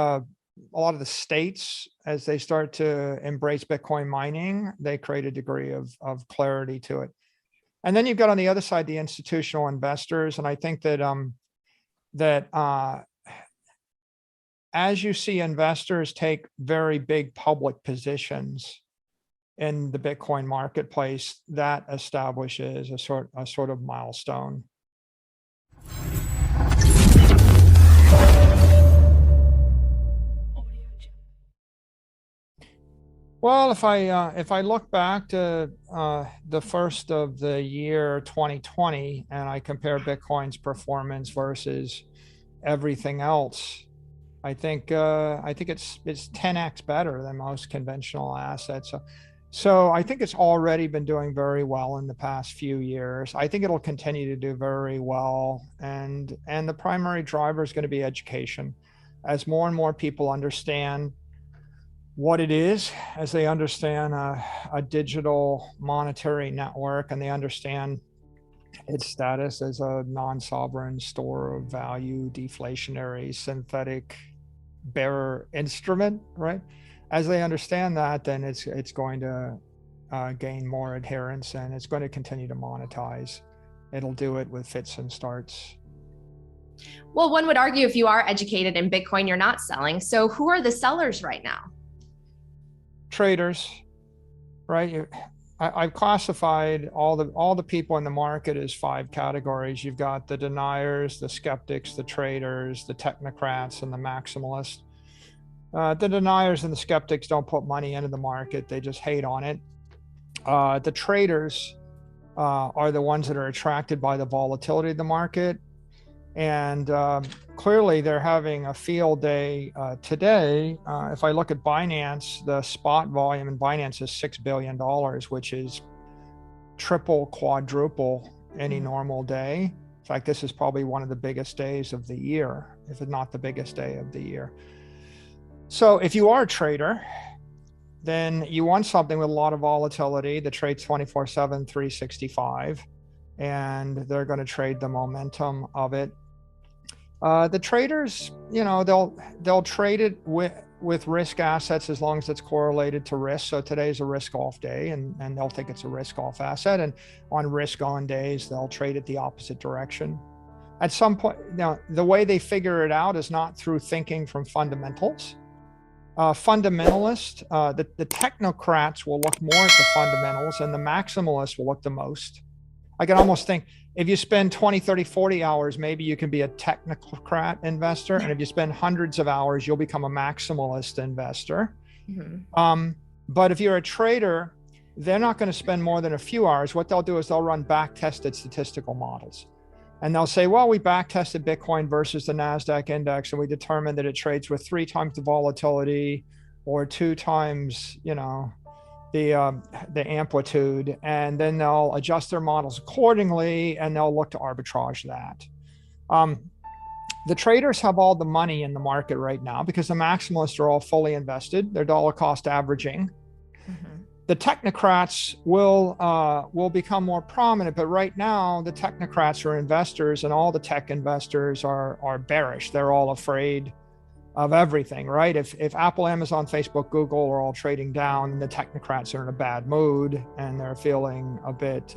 a lot of the states, as they start to embrace Bitcoin mining, they create a degree of clarity to it. And then you've got on the other side, the institutional investors. And I think that, as you see investors take very big public positions in the Bitcoin marketplace, that establishes a sort of milestone. Well, if I look back to the first of the year 2020 and I compare Bitcoin's performance versus everything else, I think it's 10x better than most conventional assets. So I think it's already been doing very well in the past few years. I think it'll continue to do very well, and the primary driver is going to be education, as more and more people understand what it is, as they understand a digital monetary network, and they understand its status as a non-sovereign store of value, deflationary, synthetic bearer instrument, right? As they understand that, then it's going to gain more adherence, and it's going to continue to monetize. It'll do it with fits and starts. Well, one would argue if you are educated in Bitcoin, you're not selling. So who are the sellers right now? Traders, right? I've classified all the people in the market as 5 categories. You've got the deniers, the skeptics, the traders, the technocrats, and the maximalists. The deniers and the skeptics don't put money into the market. They just hate on it. The traders are the ones that are attracted by the volatility of the market. And clearly they're having a field day today. If I look at Binance, the spot volume in Binance is $6 billion, which is triple, quadruple any normal day. In fact, this is probably one of the biggest days of the year, if it's not the biggest day of the year. So if you are a trader, then you want something with a lot of volatility that trades 24/7, 365. And they're going to trade the momentum of it. The traders, they'll trade it with risk assets as long as it's correlated to risk. So today's a risk off day, and they'll think it's a risk off asset. And on risk on days, they'll trade it the opposite direction. At some point, now the way they figure it out is not through thinking from fundamentals. Fundamentalists, the technocrats will look more at the fundamentals, and the maximalists will look the most. I can almost think if you spend 20, 30, 40 hours, maybe you can be a technocrat investor. And if you spend hundreds of hours, you'll become a maximalist investor. Mm-hmm. But if you're a trader, they're not going to spend more than a few hours. What they'll do is they'll run back-tested statistical models. And they'll say, well, we back-tested Bitcoin versus the NASDAQ index, and we determined that it trades with 3 times the volatility or 2 times, the amplitude, and then they'll adjust their models accordingly, and they'll look to arbitrage that. The traders have all the money in the market right now because the maximalists are all fully invested. They're dollar cost averaging. Mm-hmm. The technocrats will become more prominent, but right now the technocrats are investors, and all the tech investors are bearish. They're all afraid of everything, right? If Apple, Amazon, Facebook, Google are all trading down, the technocrats are in a bad mood and they're feeling a bit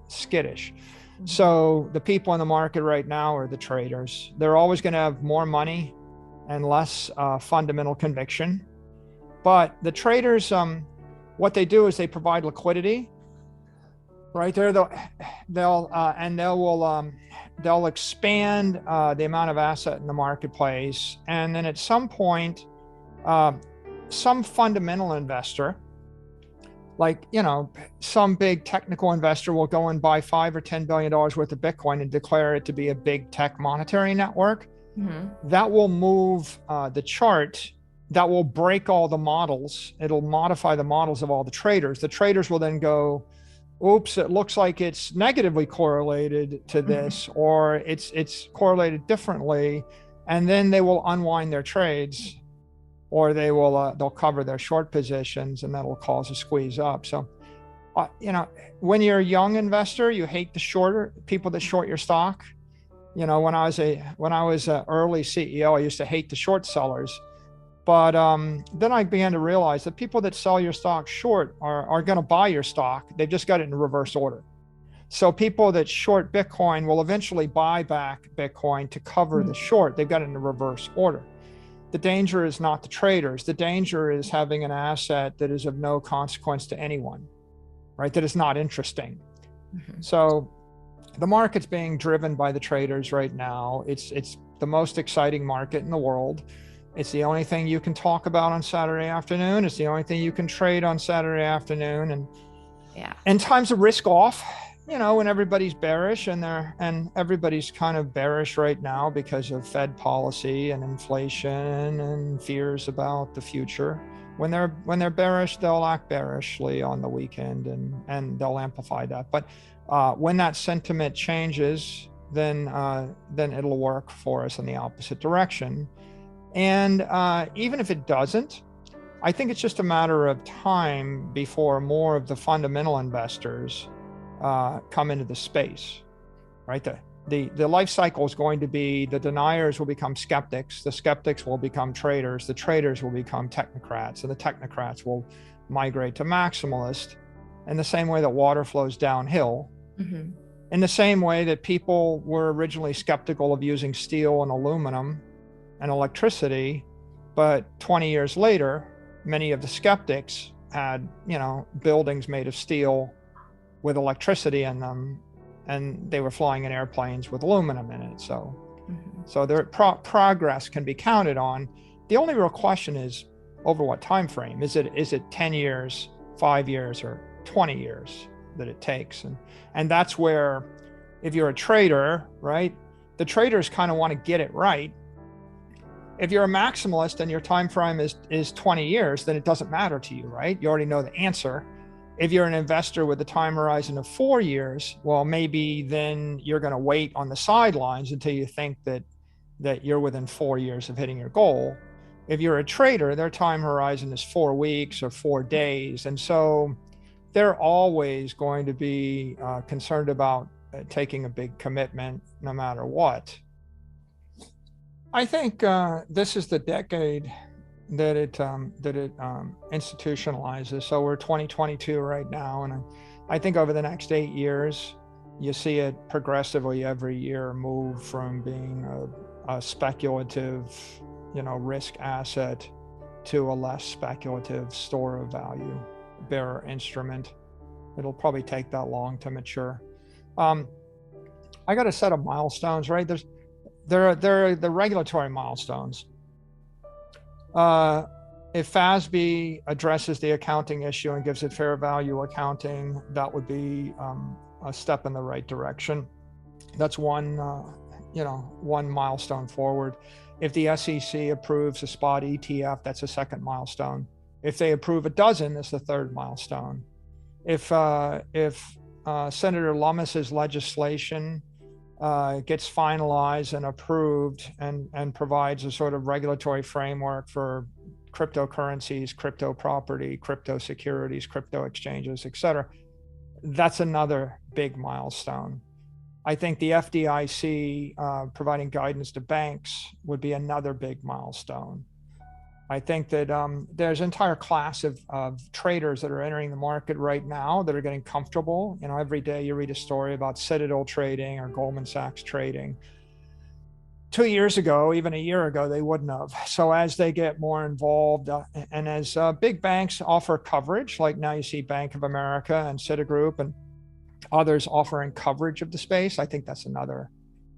skittish. Mm-hmm. So the people in the market right now are the traders. They're always going to have more money and less fundamental conviction. But the traders, what they do is they provide liquidity. Right there, they'll expand the amount of asset in the marketplace, and then at some point, some fundamental investor, like some big technical investor, will go and buy $5 or $10 billion worth of Bitcoin and declare it to be a big tech monetary network. Mm-hmm. That will move the chart. That will break all the models. It'll modify the models of all the traders. The traders will then go, oops, it looks like it's negatively correlated to this, or it's correlated differently, and then they will unwind their trades, or they'll cover their short positions, and that'll cause a squeeze up. So, when you're a young investor, you hate the people that short your stock. When I was an early CEO, I used to hate the short sellers. But then I began to realize that people that sell your stock short are going to buy your stock. They've just got it in reverse order. So people that short Bitcoin will eventually buy back Bitcoin to cover the short. They've got it in reverse order. The danger is not the traders. The danger is having an asset that is of no consequence to anyone, right? That is not interesting. So the market's being driven by the traders right now. It's the most exciting market in the world. It's the only thing you can talk about on Saturday afternoon. It's the only thing you can trade on Saturday afternoon. And in times of risk off, you know, when everybody's bearish and everybody's kind of bearish right now because of Fed policy and inflation and fears about the future. When they're bearish, they'll act bearishly on the weekend and they'll amplify that. But when that sentiment changes, then it'll work for us in the opposite direction. And even if it doesn't, I think it's just a matter of time before more of the fundamental investors come into the space, right? The life cycle is going to be the deniers will become skeptics, the skeptics will become traders, the traders will become technocrats, and the technocrats will migrate to maximalist in the same way that water flows downhill. In the same way that people were originally skeptical of using steel and aluminum and electricity, but 20 years later, many of the skeptics had, you know, buildings made of steel with electricity in them, and they were flying in airplanes with aluminum in it. So, so their progress can be counted on. The only real question is over what time frame. Is it 10 years, 5 years, or 20 years that it takes? And that's where, if you're a trader, right, the traders kind of want to get it right. If you're a maximalist and your time frame is 20 years, then it doesn't matter to you, right? You already know the answer. If you're an investor with a time horizon of 4 years, well, maybe then you're going to wait on the sidelines until you think that you're within 4 years of hitting your goal. If you're a trader, their time horizon is 4 weeks or 4 days. And so they're always going to be concerned about taking a big commitment no matter what. I think this is the decade that it institutionalizes. So we're 2022 right now, and I think over the next 8 years, you see it progressively every year move from being a speculative, you know, risk asset to a less speculative store of value, bearer instrument. It'll probably take that long to mature. I got a set of milestones, right? There are the regulatory milestones. If FASB addresses the accounting issue and gives it fair value accounting, that would be a step in the right direction. That's one milestone forward. If the SEC approves a spot ETF, that's a second milestone. If they approve a dozen, that's the third milestone. If Senator Lummis's legislation gets finalized and approved and provides a sort of regulatory framework for cryptocurrencies, crypto property, crypto securities, crypto exchanges, et cetera, that's another big milestone. I think the FDIC providing guidance to banks would be another big milestone. I think that there's an entire class of traders that are entering the market right now that are getting comfortable. You know, every day you read a story about Citadel trading or Goldman Sachs trading. 2 years ago, even a year ago, they wouldn't have. So as they get more involved and as big banks offer coverage, like now you see Bank of America and Citigroup and others offering coverage of the space, I think that's another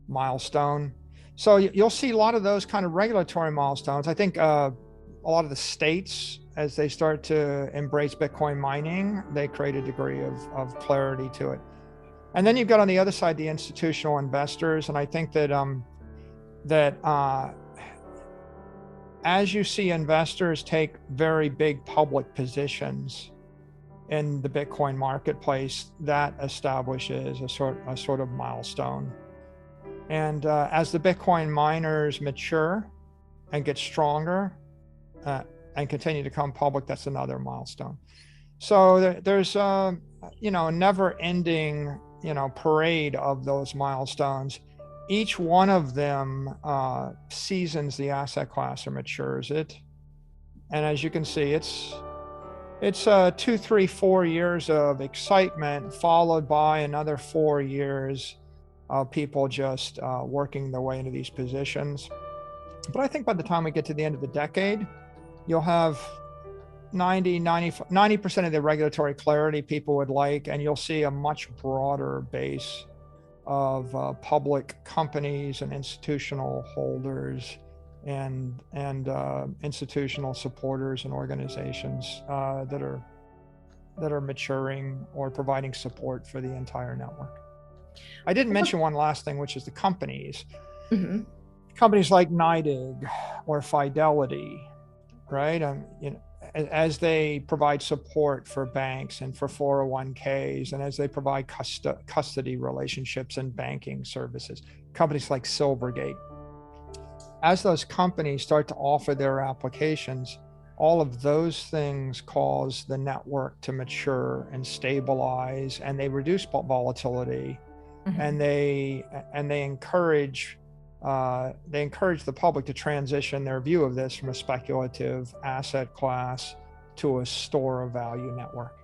milestone. So you'll see a lot of those kind of regulatory milestones. I think a lot of the states, as they start to embrace Bitcoin mining, they create a degree of clarity to it. And then you've got on the other side the institutional investors, and I think that as you see investors take very big public positions in the Bitcoin marketplace, that establishes a sort of milestone. And as the Bitcoin miners mature and get stronger and continue to come public, that's another milestone. So there's a never-ending parade of those milestones. Each one of them seasons the asset class or matures it. as you can see, it's 2, 3, 4 years of excitement, followed by another 4 years of people just working their way into these positions. But I think by the time we get to the end of the decade, you'll have 90% of the regulatory clarity people would like, and you'll see a much broader base of public companies and institutional holders and institutional supporters and organizations that are maturing or providing support for the entire network. I didn't mention one last thing, which is the companies. Mm-hmm. Companies like NYDIG or Fidelity, right? As they provide support for banks and for 401ks, and as they provide custody relationships and banking services, companies like Silvergate, as those companies start to offer their applications, all of those things cause the network to mature and stabilize, and they reduce volatility, mm-hmm. and they encourage the public to transition their view of this from a speculative asset class to a store of value network.